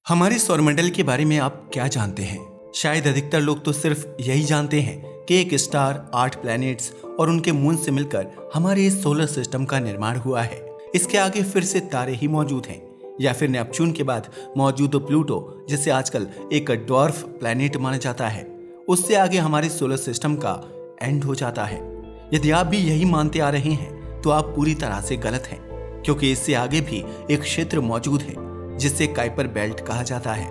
हमारे सौरमंडल के बारे में आप क्या जानते हैं? शायद अधिकतर लोग तो सिर्फ यही जानते हैं कि एक स्टार, 8 प्लैनेट्स और उनके मून से मिलकर हमारे इस सोलर सिस्टम का निर्माण हुआ है। इसके आगे फिर से तारे ही मौजूद हैं, या फिर नेपच्यून के बाद मौजूद प्लूटो, जिसे आजकल एक ड्वार्फ प्लैनेट माना जाता है, उससे आगे हमारे सोलर सिस्टम का एंड हो जाता है। यदि आप भी यही मानते आ रहे हैं तो आप पूरी तरह से गलत हैं, क्योंकि इससे आगे भी एक क्षेत्र मौजूद है जिसे काइपर बेल्ट कहा जाता है।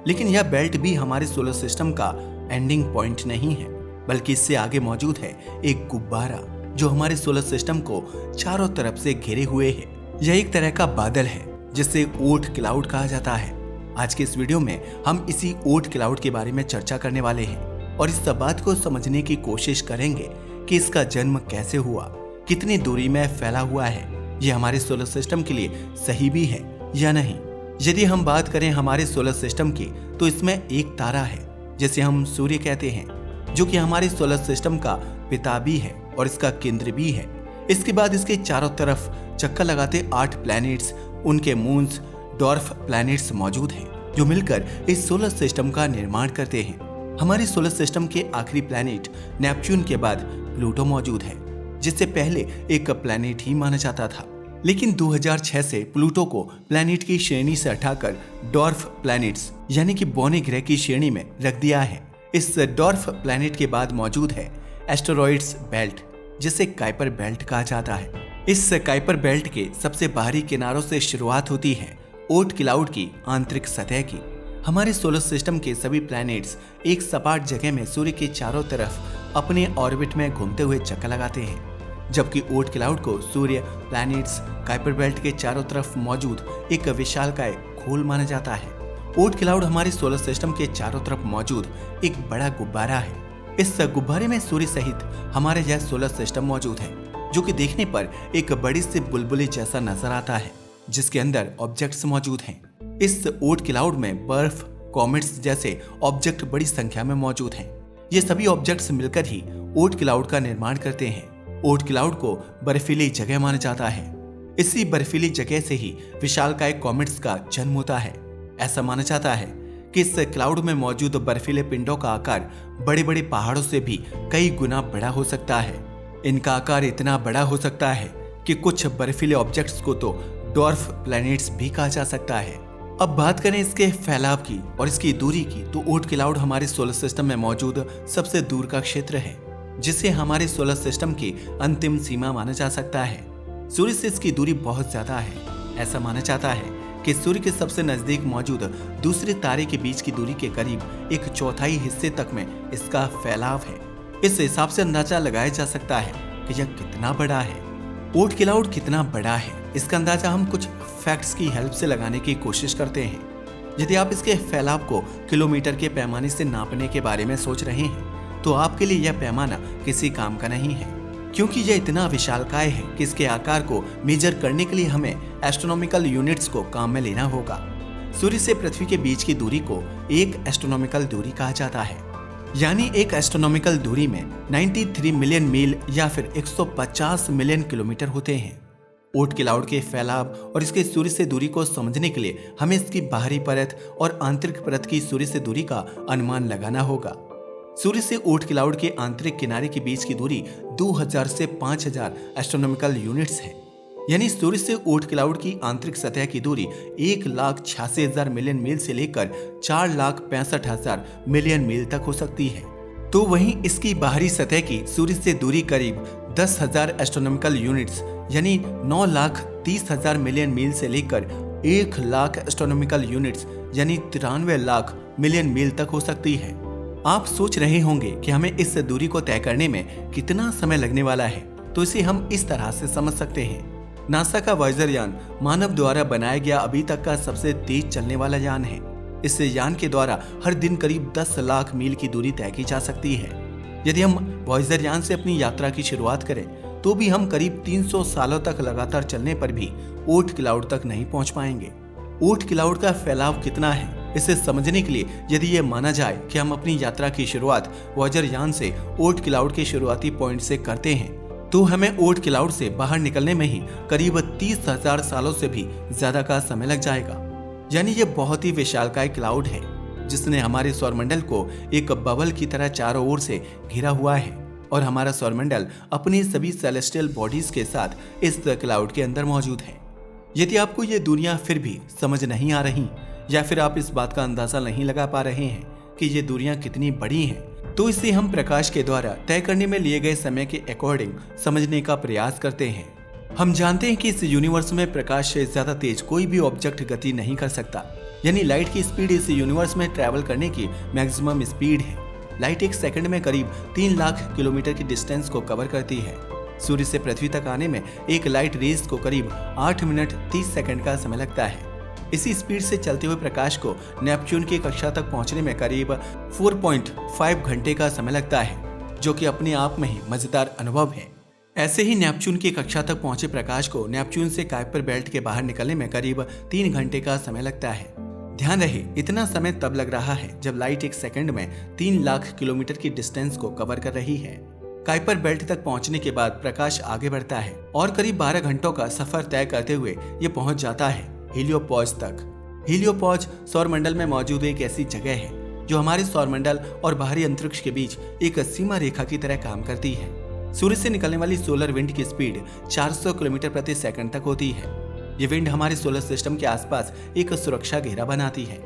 लेकिन यह बेल्ट भी हमारे सोलर सिस्टम का एंडिंग पॉइंट नहीं है, बल्कि इससे आगे मौजूद है एक गुब्बारा जो हमारे सोलर सिस्टम को चारों तरफ से घेरे हुए है। यह एक तरह का बादल है जिसे ओट क्लाउड कहा जाता है। आज के इस वीडियो में हम इसी ओट क्लाउड के बारे में चर्चा करने वाले हैं और इस बात को समझने की कोशिश करेंगे कि इसका जन्म कैसे हुआ, कितनी दूरी में फैला हुआ है, यह हमारे सोलर सिस्टम के लिए सही भी है या नहीं। यदि हम बात करें हमारे सोलर सिस्टम की, तो इसमें एक तारा है जिसे हम सूर्य कहते हैं, जो कि हमारे सोलर सिस्टम का पिता भी है और इसका केंद्र भी है। इसके बाद इसके चारों तरफ चक्कर लगाते 8 प्लैनेट्स, उनके मून्स, ड्वार्फ प्लैनेट्स मौजूद हैं, जो मिलकर इस सोलर सिस्टम का निर्माण करते हैं। हमारे सोलर सिस्टम के आखिरी प्लैनेट नेपच्यून के बाद प्लूटो मौजूद है, जिससे पहले एक प्लैनेट ही माना जाता था। लेकिन 2006 से प्लूटो को प्लैनेट की श्रेणी से हटाकर ड्वार्फ प्लैनेट्स यानी कि बौने ग्रह की श्रेणी में रख दिया है। इस ड्वार्फ प्लैनेट के बाद मौजूद है एस्टेरॉइड्स बेल्ट, जिसे काइपर बेल्ट कहा जाता है। इस काइपर बेल्ट के सबसे बाहरी किनारों से शुरुआत होती है ओट क्लाउड की आंतरिक सतह की। हमारे सोलर सिस्टम के सभी प्लैनेट्स एक सपाट जगह में सूर्य के चारों तरफ अपने ऑर्बिट में घूमते हुए चक्कर लगाते हैं, जबकि ओट क्लाउड को सूर्य, प्लैनेट्स, काइपर बेल्ट के चारों तरफ मौजूद एक विशालकाय खोल माना जाता है। ओट क्लाउड हमारे सोलर सिस्टम के चारों तरफ मौजूद एक बड़ा गुब्बारा है। इस गुब्बारे में सूर्य सहित हमारे यह सोलर सिस्टम मौजूद है, जो कि देखने पर एक बड़ी सी बुलबुली जैसा नजर आता है, जिसके अंदर ऑब्जेक्ट्स मौजूद हैं। इस ओट क्लाउड में बर्फ, कॉमेट्स जैसे ऑब्जेक्ट बड़ी संख्या में मौजूद हैं। ये सभी ऑब्जेक्ट्स मिलकर ही ओट क्लाउड का निर्माण करते हैं। ओट क्लाउड को बर्फीली जगह माना जाता है। इसी बर्फीली जगह से ही विशालकाय कॉमेट्स का जन्म होता है। ऐसा माना जाता है कि इस क्लाउड में मौजूद बर्फीले पिंडों का आकार बड़े बड़े पहाड़ों से भी कई गुना बड़ा हो सकता है। इनका आकार इतना बड़ा हो सकता है कि कुछ बर्फीले ऑब्जेक्ट्स को तो ड्वार्फ प्लैनेट्स भी कहा जा सकता है। अब बात करें इसके फैलाव की और इसकी दूरी की, तो ओट क्लाउड हमारे सोलर सिस्टम में मौजूद सबसे दूर का क्षेत्र है, जिसे हमारे सोलर सिस्टम की अंतिम सीमा माना जा सकता है। सूर्य से इसकी दूरी बहुत ज्यादा है। ऐसा माना जाता है कि सूर्य के सबसे नजदीक मौजूद दूसरे तारे के बीच की दूरी के करीब 1/4 हिस्से तक में इसका फैलाव है। इस हिसाब से अंदाजा लगाया जा सकता है कि यह कितना बड़ा है। ओट क्लाउड कितना बड़ा है, इसका अंदाजा हम कुछ फैक्ट्स की हेल्प से लगाने की कोशिश करते हैं। यदि आप इसके फैलाव को किलोमीटर के पैमाने से नापने के बारे में सोच रहे हैं, तो आपके लिए यह पैमाना किसी काम का नहीं है, क्योंकि यह इतना विशालकाय है कि इसके आकार को मेजर करने के लिए हमें एस्ट्रोनॉमिकल यूनिट्स को काम में लेना होगा। सूर्य से पृथ्वी के बीच की दूरी को एक एस्ट्रोनॉमिकल दूरी कहा जाता है, यानी एक एस्ट्रोनॉमिकल दूरी में 93 मिलियन मील या फिर 150 मिलियन किलोमीटर होते हैं। ओट क्लाउड के फैलाव और इसके सूर्य से दूरी को समझने के लिए हमें इसकी बाहरी परत और आंतरिक परत की सूर्य से दूरी का अनुमान लगाना होगा। सूर्य से ओट क्लाउड के आंतरिक किनारे के बीच की दूरी 2000 से 5000 एस्ट्रोनॉमिकल यूनिट्स है, यानी सूर्य से ओट क्लाउड की आंतरिक सतह की दूरी 1,86,000 मिलियन मील से लेकर 4,65,000 मिलियन मील तक हो सकती है। तो वहीं इसकी बाहरी सतह की सूर्य से दूरी करीब 10,000 एस्ट्रोनॉमिकल यूनिट्स यानी 9,30,000 मिलियन मील से लेकर 1,00,000 एस्ट्रोनॉमिकल यूनिट्स यानी 93 लाख मिलियन मील तक हो सकती है। आप सोच रहे होंगे कि हमें इस दूरी को तय करने में कितना समय लगने वाला है, तो इसे हम इस तरह से समझ सकते हैं। नासा का वॉयेजर यान मानव द्वारा बनाया गया अभी तक का सबसे तेज चलने वाला यान है। इस यान के द्वारा हर दिन करीब 10 लाख मील की दूरी तय की जा सकती है। यदि हम वॉयेजर यान से अपनी यात्रा की शुरुआत करें, तो भी हम करीब 300 सालों तक लगातार चलने पर भी ओट क्लाउड तक नहीं पहुंच पाएंगे। ओट क्लाउड का फैलाव कितना है, इसे समझने के लिए यदि ये माना जाए कि हम अपनी यात्रा की शुरुआत वॉयेजर यान से ओट क्लाउड के शुरुआती पॉइंट से करते हैं, तो हमें ओट क्लाउड से बाहर निकलने में ही करीब 30,000 सालों से भी ज्यादा का समय लग जाएगा। यानी ये बहुत ही विशालकाय क्लाउड है जिसने हमारे सौरमंडल को एक बबल की तरह चारों ओर से घिरा हुआ है और हमारा सौरमंडल अपनी सभी सेलेस्टियल बॉडीज के साथ इस क्लाउड के अंदर मौजूद है। यदि आपको ये दुनिया फिर भी समझ नहीं आ रही या फिर आप इस बात का अंदाजा नहीं लगा पा रहे हैं कि ये दूरियां कितनी बड़ी हैं, तो इसे हम प्रकाश के द्वारा तय करने में लिए गए समय के अकॉर्डिंग समझने का प्रयास करते हैं। हम जानते हैं कि इस यूनिवर्स में प्रकाश से ज्यादा तेज कोई भी ऑब्जेक्ट गति नहीं कर सकता, यानी लाइट की स्पीड इस यूनिवर्स में ट्रैवल करने की मैक्सिमम स्पीड है। लाइट एक सेकंड में करीब 3 लाख किलोमीटर की डिस्टेंस को कवर करती है। सूर्य से पृथ्वी तक आने में एक लाइट रेज को करीब 8 मिनट 30 सेकंड का समय लगता है। इसी स्पीड से चलते हुए प्रकाश को नेपच्यून की कक्षा तक पहुंचने में करीब 4.5 घंटे का समय लगता है, जो कि अपने आप में ही मजेदार अनुभव है। ऐसे ही नेपच्यून की कक्षा तक पहुंचे प्रकाश को नेपच्यून से कुइपर बेल्ट के बाहर निकलने में करीब 3 घंटे का समय लगता है। ध्यान रहे, इतना समय तब लग रहा है जब लाइट एक सेकंड में 3 लाख किलोमीटर की डिस्टेंस को कवर कर रही है। कुइपर बेल्ट तक पहुंचने के बाद प्रकाश आगे बढ़ता है और करीब 12 घंटों का सफर तय करते हुए ये पहुंच जाता है हीलियोपोज तक। हीलियोपोज सौरमंडल में मौजूद एक ऐसी जगह है जो हमारे सौरमंडल और बाहरी अंतरिक्ष के बीच एक सीमा रेखा की तरह काम करती है। सूर्य से निकलने वाली सोलर विंड की स्पीड 400 किलोमीटर प्रति सेकंड तक होती है। ये विंड हमारे सोलर सिस्टम के आसपास एक सुरक्षा घेरा बनाती है।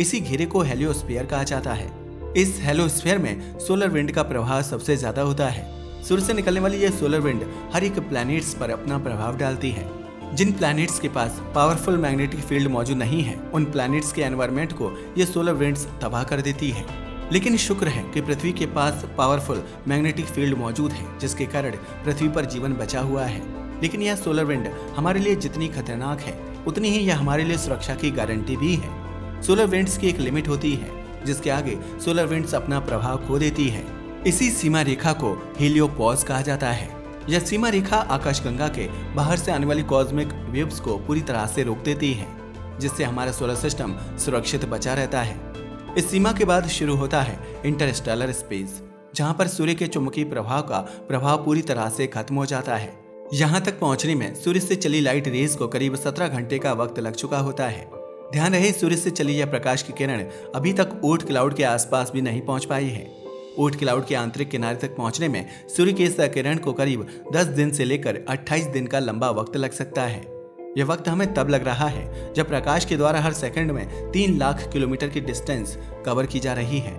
इसी घेरे को हेलियोस्फीयर कहा जाता है। इस हेलियोस्फीयर में सोलर विंड का प्रभाव सबसे ज्यादा होता है। सूर्य से निकलने वाली यह सोलर विंड हर एक प्लैनेट्स पर अपना प्रभाव डालती है। जिन प्लैनेट्स के पास पावरफुल मैग्नेटिक फील्ड मौजूद नहीं है, उन प्लैनेट्स के एनवायरनमेंट को ये सोलर विंड्स तबाह कर देती है। लेकिन शुक्र है कि पृथ्वी के पास पावरफुल मैग्नेटिक फील्ड मौजूद है, जिसके कारण पृथ्वी पर जीवन बचा हुआ है। लेकिन यह सोलर विंड हमारे लिए जितनी खतरनाक है, उतनी ही यह हमारे लिए सुरक्षा की गारंटी भी है। सोलर विंड्स की एक लिमिट होती है, जिसके आगे सोलर विंड्स अपना प्रभाव खो देती है। इसी सीमा रेखा को हीलियोपोज कहा जाता है। यह सीमा रेखा आकाशगंगा के बाहर से आने वाली कॉस्मिक वेव्स को पूरी तरह से रोक देती है, जिससे हमारा सोलर सिस्टम सुरक्षित बचा रहता है। इस सीमा के बाद शुरू होता है इंटरस्टेलर स्पेस, जहां पर सूर्य के चुंबकीय प्रभाव का प्रभाव पूरी तरह से खत्म हो जाता है। यहां तक पहुंचने में सूर्य से चली लाइट रेज को करीब 17 घंटे का वक्त लग चुका होता है। ध्यान रहे, सूर्य से चली यह प्रकाश की किरण अभी तक ओर्ट क्लाउड के आसपास भी नहीं पहुंच पाई है। ओर्ट क्लाउड के आंतरिक किनारे तक पहुंचने में सूर्य के इस किरण को करीब 10 दिन से लेकर 28 दिन का लंबा वक्त लग सकता है। यह वक्त हमें तब लग रहा है जब प्रकाश के द्वारा हर सेकंड में 3 लाख किलोमीटर की डिस्टेंस कवर की जा रही है।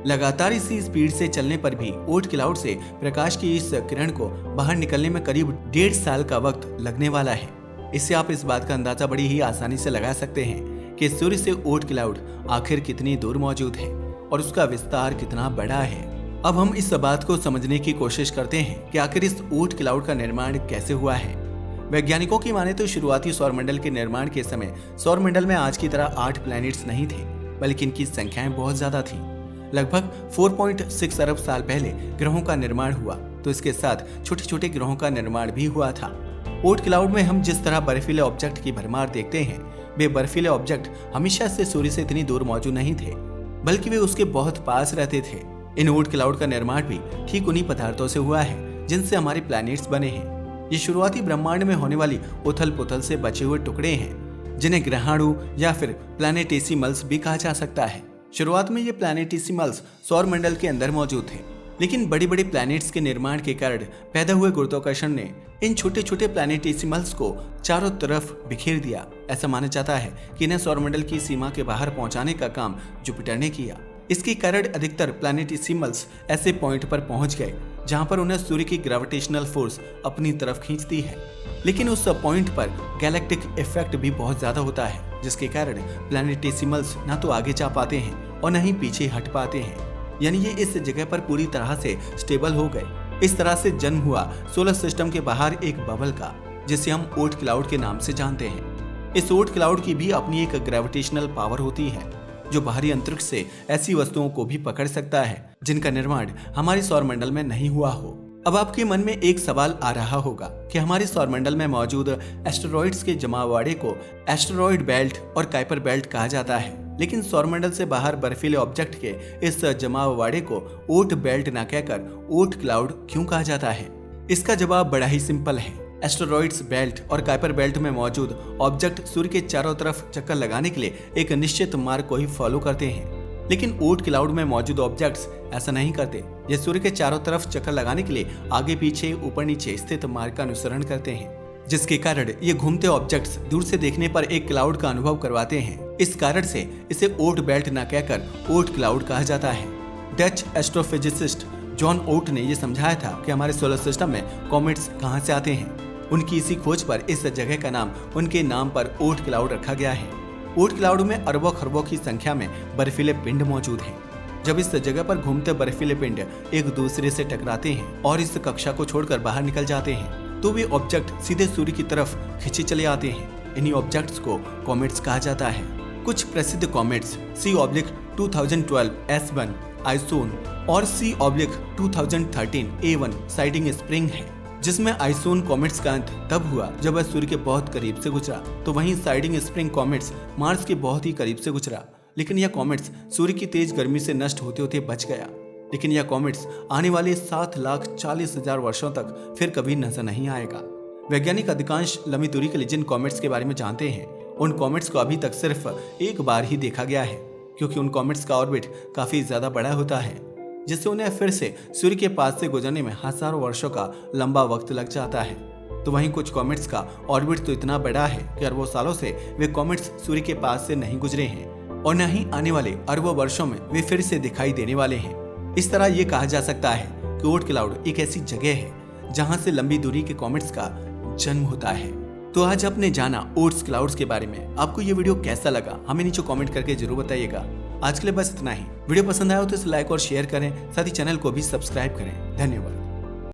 लगातार इसी स्पीड से चलने पर भी ओर्ट क्लाउड से प्रकाश की इस किरण को बाहर निकलने में करीब 1.5 साल का वक्त लगने वाला है। इससे आप इस बात का अंदाजा बड़ी ही आसानी से लगा सकते हैं कि सूर्य से ओर्ट क्लाउड आखिर कितनी दूर मौजूद है और उसका विस्तार कितना बड़ा है। अब हम इस बात को समझने की कोशिश करते हैं कि आखिर इस ओर्ट क्लाउड का निर्माण कैसे हुआ है। वैज्ञानिकों की माने तो शुरुआती सौरमंडल के निर्माण के समय सौरमंडल में आज की तरह 8 प्लैनेट्स नहीं थे, बल्कि इनकी संख्याएं बहुत ज्यादा थी। लगभग 4.6 अरब साल पहले ग्रहों का निर्माण हुआ, तो इसके साथ छोटे छोटे ग्रहों का निर्माण भी हुआ था। ओर्ट क्लाउड में हम जिस तरह बर्फीले ऑब्जेक्ट की भरमार देखते हैं, वे बर्फीले ऑब्जेक्ट हमेशा से सूर्य से इतनी दूर मौजूद नहीं थे, बल्कि वे उसके बहुत पास रहते थे। इन ओर्ट क्लाउड का निर्माण भी ठीक उन्हीं पदार्थों से हुआ है जिनसे हमारे प्लैनेट्स बने हैं। ये शुरुआती ब्रह्मांड में होने वाली उथल पुथल से बचे हुए टुकड़े हैं, जिन्हें ग्रहाणु या फिर प्लैनेटेसिमल्स भी कहा जा सकता है। शुरुआत में ये प्लैनेटेसिमल्स सौरमंडल के अंदर मौजूद थे, लेकिन बड़ी बड़ी प्लैनेट्स के निर्माण के कारण पैदा हुए गुरुत्वाकर्षण ने इन छोटे छोटे प्लैनेटेसिमल्स को चारों तरफ बिखेर दिया। ऐसा माना जाता है कि इन्हें सौरमंडल की सीमा के बाहर पहुंचाने का काम जुपिटर ने किया। इसके कारण अधिकतर प्लैनेटेसिमल्स ऐसे पॉइंट पर पहुंच गए जहां पर उन्हें सूर्य की ग्रेविटेशनल फोर्स अपनी तरफ खींचती है। लेकिन उस पॉइंट पर गैलेक्टिक इफेक्ट भी बहुत ज्यादा होता है, जिसके कारण प्लैनेटेसिमल्स ना तो आगे जा पाते हैं और न ही पीछे हट पाते हैं। यानी ये इस जगह पर पूरी तरह से स्टेबल हो गए। इस तरह से जन्म हुआ सोलर सिस्टम के बाहर एक बबल का, जिसे हम ओर्ट क्लाउड के नाम से जानते हैं। इस ओर्ट क्लाउड की भी अपनी एक ग्रेविटेशनल पावर होती है, जो बाहरी अंतरिक्ष से ऐसी वस्तुओं को भी पकड़ सकता है जिनका निर्माण हमारे सौरमंडल में नहीं हुआ हो। अब आपके मन में एक सवाल आ रहा होगा कि हमारे सौरमंडल में मौजूद एस्टेरॉइड्स के जमावड़े को एस्टेरॉइड बेल्ट और कुइपर बेल्ट कहा जाता है, लेकिन सौरमंडल से बाहर बर्फीले ऑब्जेक्ट के इस जमावड़े को ओर्ट बेल्ट न कहकर ओर्ट क्लाउड क्यों कहा जाता है? इसका जवाब बड़ा ही सिंपल है। एस्टेरॉइड्स बेल्ट और काइपर बेल्ट में मौजूद ऑब्जेक्ट सूर्य के चारों तरफ चक्कर लगाने के लिए एक निश्चित मार्ग को ही फॉलो करते हैं। लेकिन ओर्ट क्लाउड में मौजूद ऑब्जेक्ट्स ऐसा नहीं करते। ये सूर्य के चारों तरफ चक्कर लगाने के लिए आगे पीछे ऊपर नीचे स्थित मार्ग का अनुसरण करते हैं, जिसके कारण ये घूमते ऑब्जेक्ट्स दूर से देखने पर एक क्लाउड का अनुभव करवाते हैं। इस कारण से इसे ओर्ट बेल्ट न कहकर ओर्ट क्लाउड कहा जाता है। डच एस्ट्रोफिजिसिस्ट जॉन ओर्ट ने यह समझाया था कि हमारे सोलर सिस्टम में कॉमेट्स कहां से आते हैं। उनकी इसी खोज पर इस जगह का नाम उनके नाम पर ओर्ट क्लाउड रखा गया है। ओर्ट क्लाउड में अरबों खरबों की संख्या में बर्फीले पिंड मौजूद हैं। जब इस जगह पर घूमते बर्फीले पिंड एक दूसरे से टकराते हैं और इस कक्षा को छोड़कर बाहर निकल जाते हैं, तो वे ऑब्जेक्ट सीधे सूर्य की तरफ खींचे चले आते हैं। इन्हीं ऑब्जेक्ट्स को कॉमेट्स कहा जाता है। कुछ प्रसिद्ध कॉमेट्स C/2012 S1 आइसोन और C/2013 A1 साइडिंग स्प्रिंग है, जिसमें आइसोन कॉमेट्स का अंत तब हुआ जब वह सूर्य के बहुत करीब से गुजरा, तो वहीं साइडिंग स्प्रिंग कॉमेट्स मार्स के बहुत ही करीब से गुजरा। लेकिन यह कॉमेट्स सूर्य की तेज गर्मी से नष्ट होते होते बच गया। लेकिन यह कॉमेट्स आने वाले 7,40,000 वर्षों तक फिर कभी नजर नहीं आएगा। वैज्ञानिक अधिकांश लंबी दूरी के लिए जिन कॉमेट्स के बारे में जानते हैं, उन कॉमेट्स को अभी तक सिर्फ एक बार ही देखा गया है, क्योंकि उन कॉमेट्स का ऑर्बिट काफी ज्यादा बड़ा होता है, जिससे उन्हें फिर से सूर्य के पास से गुजरने में हजारों वर्षों का लंबा वक्त लग जाता है। तो वहीं कुछ कॉमेट्स का ऑर्बिट तो इतना बड़ा है कि अरबों सालों से वे कॉमेट्स सूर्य के पास से नहीं गुजरे हैं और न ही आने वाले अरबों वर्षों में वे फिर से दिखाई देने वाले हैं। इस तरह ये कहा जा सकता है कि ओर्ट क्लाउड एक ऐसी जगह है जहां से लंबी दूरी के कॉमेट्स का जन्म होता है। तो आज आपने जाना ओर्ट क्लाउड्स के बारे में। आपको ये वीडियो कैसा लगा हमें नीचे कमेंट करके जरूर बताइएगा। आज के लिए बस इतना ही। वीडियो पसंद आया हो तो इसे लाइक और शेयर करें, साथ ही चैनल को भी सब्सक्राइब करें। धन्यवाद।